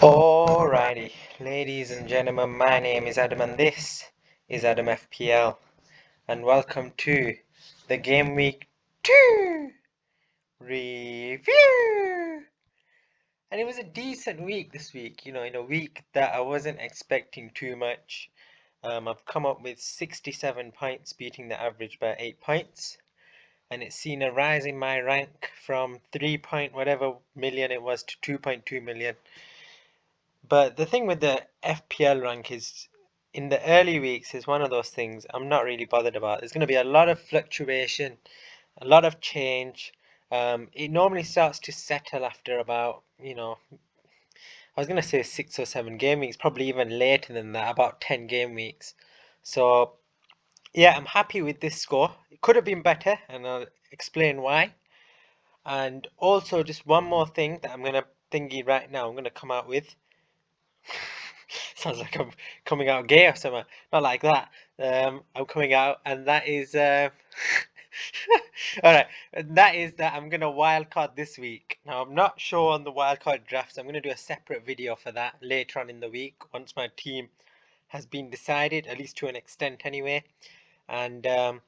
Alrighty, ladies and gentlemen, my name is Adam and this is Adam FPL, and welcome to the Game Week 2 review. And it was a decent week this week, in a week that I wasn't expecting too much. I've come up with 67 points, beating the average by 8 points, and it's seen a rise in my rank from 3 point whatever million it was to 2.2 million. But the thing with the FPL rank is, in the early weeks, is one of those things I'm not really bothered about. There's going to be a lot of fluctuation, a lot of change. It normally starts to settle after about, I was going to say 6 or 7 game weeks, probably even later than that, about 10 game weeks. So, yeah, I'm happy with this score. It could have been better, and I'll explain why. And also, just one more thing that I'm going to thingy right now, I'm going to come out with. Sounds like I'm coming out gay or something. Not like that. I'm coming out, and that is all right. And that is that I'm gonna wildcard this week. Now I'm not sure on the wildcard drafts. I'm gonna do a separate video for that later on in the week once my team has been decided, at least to an extent anyway. And I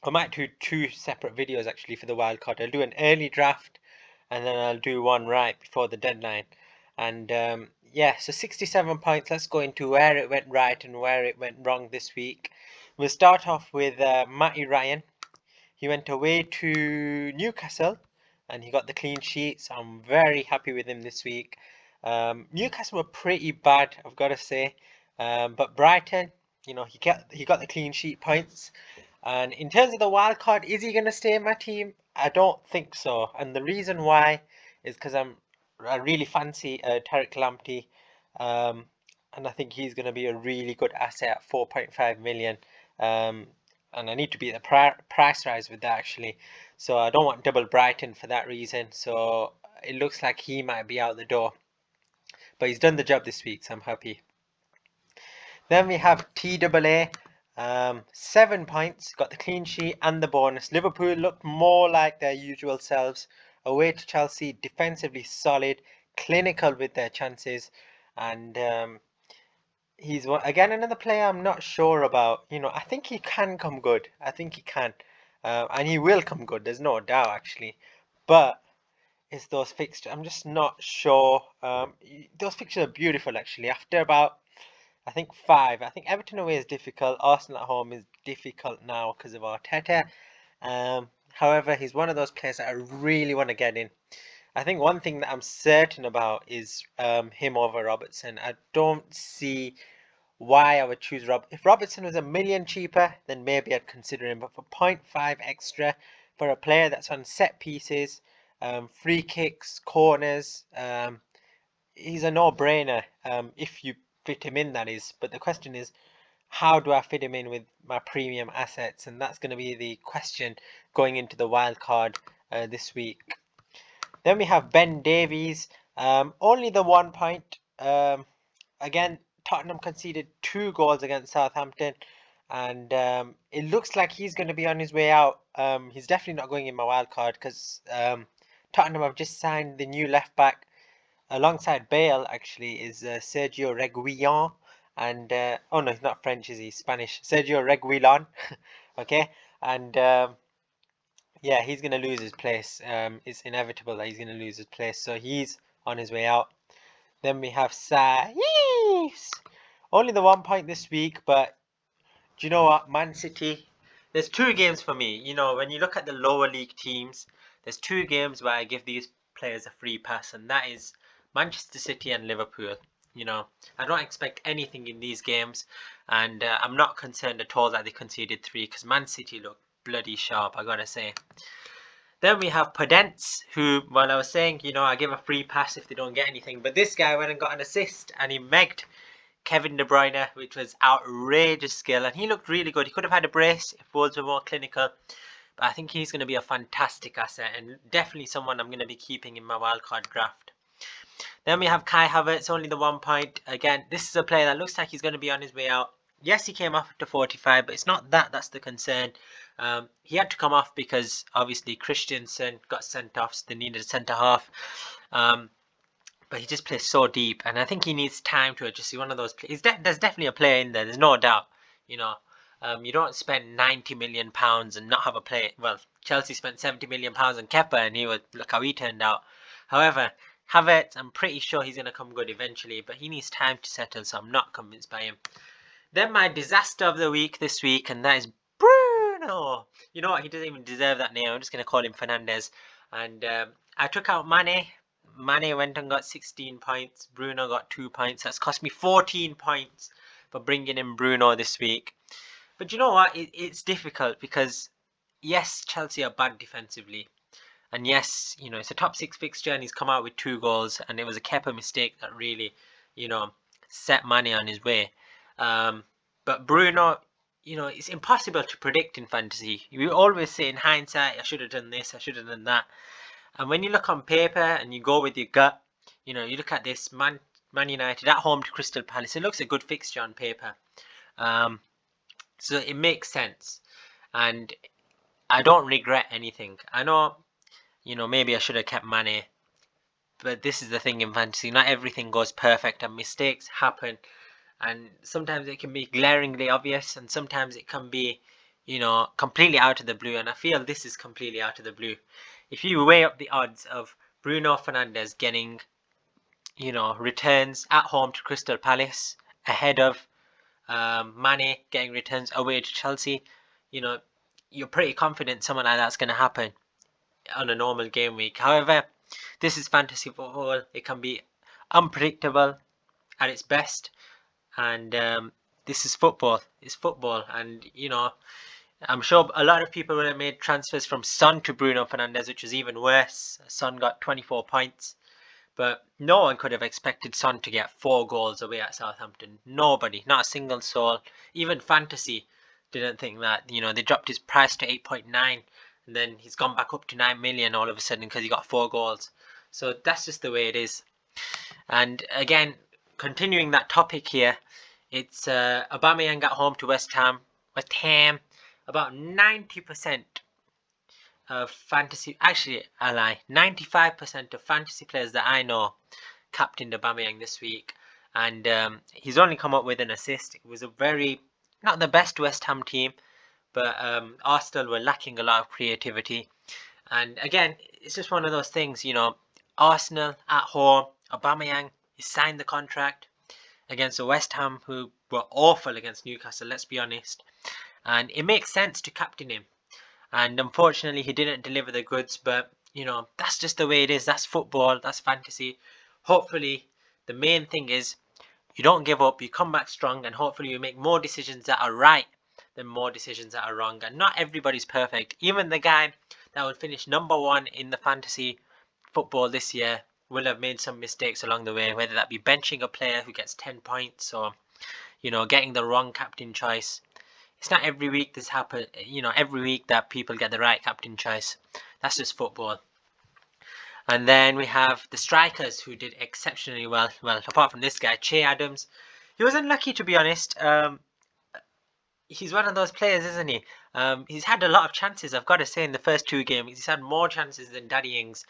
might do 2 separate videos actually for the wildcard. I'll do an early draft, and then I'll do one right before the deadline. And yeah, so 67 points. Let's go into where it went right and where it went wrong this week. We'll start off with Matty Ryan. He went away to Newcastle and he got the clean sheet, so I'm very happy with him this week. Newcastle were pretty bad, I've got to say, but Brighton, he got the clean sheet points. And in terms of the wild card, is he going to stay in my team? I don't think so. And the reason why is because I really fancy Tariq Lamptey, and I think he's going to be a really good asset at 4.5 million. And I need to beat the price rise with that actually. So I don't want double Brighton for that reason. So it looks like he might be out the door. But he's done the job this week, so I'm happy. Then we have TAA. 7 points, got the clean sheet and the bonus. Liverpool looked more like their usual selves. Away to Chelsea, defensively solid, clinical with their chances, and he's again another player I'm not sure about. I think he can come good. I think he can, and he will come good. There's no doubt actually, but it's those fixtures. I'm just not sure. Those fixtures are beautiful actually. After about I think 5. I think Everton away is difficult. Arsenal at home is difficult now because of Arteta. However, he's one of those players that I really want to get in. I think one thing that I'm certain about is him over Robertson. I don't see why I would choose If Robertson was a million cheaper, then maybe I'd consider him. But for 0.5 extra, for a player that's on set pieces, free kicks, corners, he's a no-brainer. If you fit him in, that is. But the question is, how do I fit him in with my premium assets? And that's going to be the question going into the wild card this week. Then we have Ben Davies. Only the 1 point. Again, Tottenham conceded 2 goals against Southampton. And it looks like he's going to be on his way out. He's definitely not going in my wild card because Tottenham have just signed the new left back. Alongside Bale, actually, is Sergio Reguilon. And, oh no, he's not French, is he? Spanish. Sergio Reguilon. Okay. And, yeah, he's going to lose his place. It's inevitable that he's going to lose his place. So he's on his way out. Then we have Saïs. Only the 1 point this week, but do you know what? Man City. There's 2 games for me. When you look at the lower league teams, there's 2 games where I give these players a free pass, and that is Manchester City and Liverpool. I don't expect anything in these games, and I'm not concerned at all that they conceded 3 because Man City look bloody sharp, I gotta say. Then we have Podence, who, well, I was saying, I give a free pass if they don't get anything, but this guy went and got an assist, and he megged Kevin De Bruyne, which was outrageous skill, and he looked really good. He could have had a brace if Wolves were more clinical, but I think he's going to be a fantastic asset, and definitely someone I'm going to be keeping in my wildcard draft. Then we have Kai Havertz, only the 1 point. Again, this is a player that looks like he's going to be on his way out. Yes, he came off to 45, but it's not that's the concern. He had to come off because obviously Christensen got sent off, so they needed a centre half. but he just plays so deep, and I think he needs time to adjust. He's one of those players. There's definitely a player in there. There's no doubt. You know, you don't spend 90 million pounds and not have a player. Well, Chelsea spent 70 million pounds on Kepa, and look how he turned out. However, Havertz, I'm pretty sure he's gonna come good eventually, but he needs time to settle. So I'm not convinced by him. Then my disaster of the week this week, and that is Bruno. You know what? He doesn't even deserve that name. I'm just gonna call him Fernandez. And I took out Mane. Mane went and got 16 points. Bruno got 2 points. That's cost me 14 points for bringing in Bruno this week. But you know what? It's difficult because, yes, Chelsea are bad defensively. And yes, you know, it's a top 6 fixture and he's come out with 2 goals. And it was a Kepa mistake that really, you know, set Mane on his way. But Bruno, you know, it's impossible to predict in fantasy. You always say in hindsight, I should have done this, I should have done that. And when you look on paper and you go with your gut, you know, you look at this Man United at home to Crystal Palace. It looks a good fixture on paper. So it makes sense. And I don't regret anything. I know, you know, maybe I should have kept Mane. But this is the thing in fantasy. Not everything goes perfect and mistakes happen. And sometimes it can be glaringly obvious and sometimes it can be, you know, completely out of the blue. And I feel this is completely out of the blue. If you weigh up the odds of Bruno Fernandes getting, you know, returns at home to Crystal Palace ahead of Mane getting returns away to Chelsea, you know, you're pretty confident something like that's going to happen on a normal game week. However, this is fantasy football. It can be unpredictable at its best. And this is football. It's football. And, you know, I'm sure a lot of people would have made transfers from Son to Bruno Fernandes, which is even worse. Son got 24 points. But no one could have expected Son to get 4 goals away at Southampton. Nobody. Not a single soul. Even Fantasy didn't think that. You know, they dropped his price to 8.9. And then he's gone back up to 9 million all of a sudden because he got 4 goals. So that's just the way it is. And again, continuing that topic here, it's Aubameyang at home to West Ham. West Ham. About 90% of fantasy, actually I lie, 95% of fantasy players that I know captained Aubameyang this week, and he's only come up with an assist. It was a very, not the best West Ham team, but Arsenal were lacking a lot of creativity. And again, it's just one of those things, you know, Arsenal at home, Aubameyang, he signed the contract against the West Ham, who were awful against Newcastle, let's be honest. And it makes sense to captain him. And unfortunately, he didn't deliver the goods. But, you know, that's just the way it is. That's football. That's fantasy. Hopefully, the main thing is you don't give up. You come back strong. And hopefully, you make more decisions that are right than more decisions that are wrong. And not everybody's perfect. Even the guy that will finish #1 in the fantasy football this year will have made some mistakes along the way. Whether that be benching a player who gets 10 points or, you know, getting the wrong captain choice. It's not every week this happens, you know, every week that people get the right captain choice. That's just football. And then we have the strikers who did exceptionally well. Well, apart from this guy, Che Adams. He was unlucky, to be honest. He's one of those players, isn't he? He's had a lot of chances, I've got to say, in the first 2 games. He's had more chances than Danny Ings.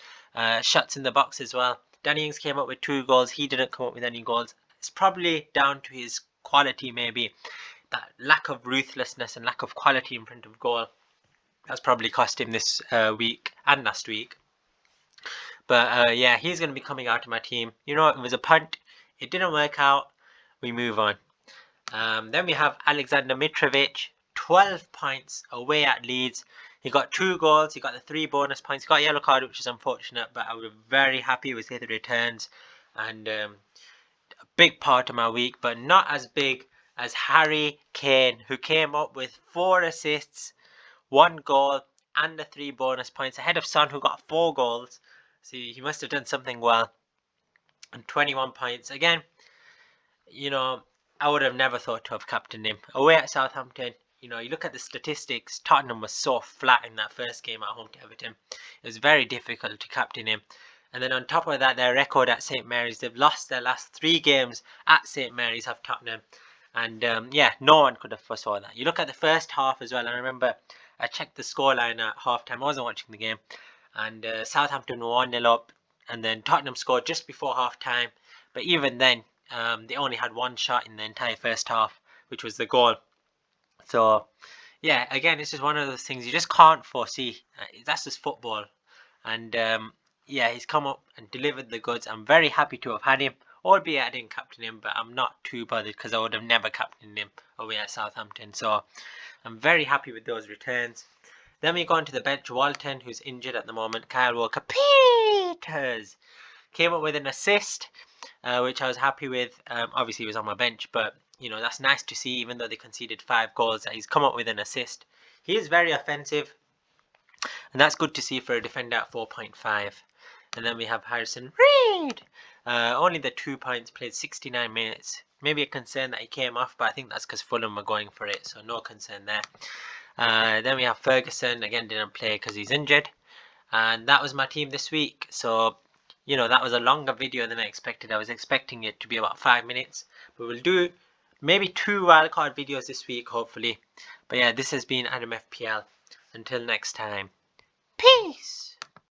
Shots in the box as well. Danny Ings came up with 2 goals. He didn't come up with any goals. It's probably down to his quality, maybe. That lack of ruthlessness and lack of quality in front of goal has probably cost him this week and last week. But yeah, he's going to be coming out of my team. You know, it was a punt. It didn't work out. We move on. Then we have Alexander Mitrovic, 12 points away at Leeds. He got 2 goals. He got the 3 bonus points. He got a yellow card, which is unfortunate, but I was very happy with his returns. And a big part of my week, but not as big as Harry Kane, who came up with 4 assists, 1 goal, and the 3 bonus points, ahead of Son, who got 4 goals. So he must have done something well. And 21 points. Again, you know, I would have never thought to have captained him. Away at Southampton, you know, you look at the statistics, Tottenham was so flat in that first game at home to Everton. It was very difficult to captain him. And then on top of that, their record at St Mary's, they've lost their last 3 games at St Mary's of Tottenham. And yeah, no one could have foresaw that. You look at the first half as well. I remember I checked the scoreline at halftime. I wasn't watching the game. And Southampton were 1-0 up. and then Tottenham scored just before half time. But even then, they only had one shot in the entire first half, which was the goal. So yeah, again, it's just one of those things you just can't foresee. That's just football. And yeah, he's come up and delivered the goods. I'm very happy to have had him, albeit I didn't captain him, but I'm not too bothered because I would have never captained him away at Southampton. So I'm very happy with those returns. Then we go on to the bench. Walton, who's injured at the moment. Kyle Walker-Peters came up with an assist, which I was happy with. Obviously, he was on my bench, but you know, that's nice to see. Even though they conceded 5 goals, that he's come up with an assist. He is very offensive, and that's good to see for a defender at 4.5. And then we have Harrison Reed. Only the 2 points, played 69 minutes. Maybe a concern that he came off, but I think that's because Fulham were going for it, so no concern there. Then we have Ferguson, again didn't play because he's injured. And that was my team this week. So, you know, that was a longer video than I expected. I was expecting it to be about 5 minutes. But we'll do maybe 2 wildcard videos this week, hopefully. But yeah, this has been Adam FPL. Until next time, peace!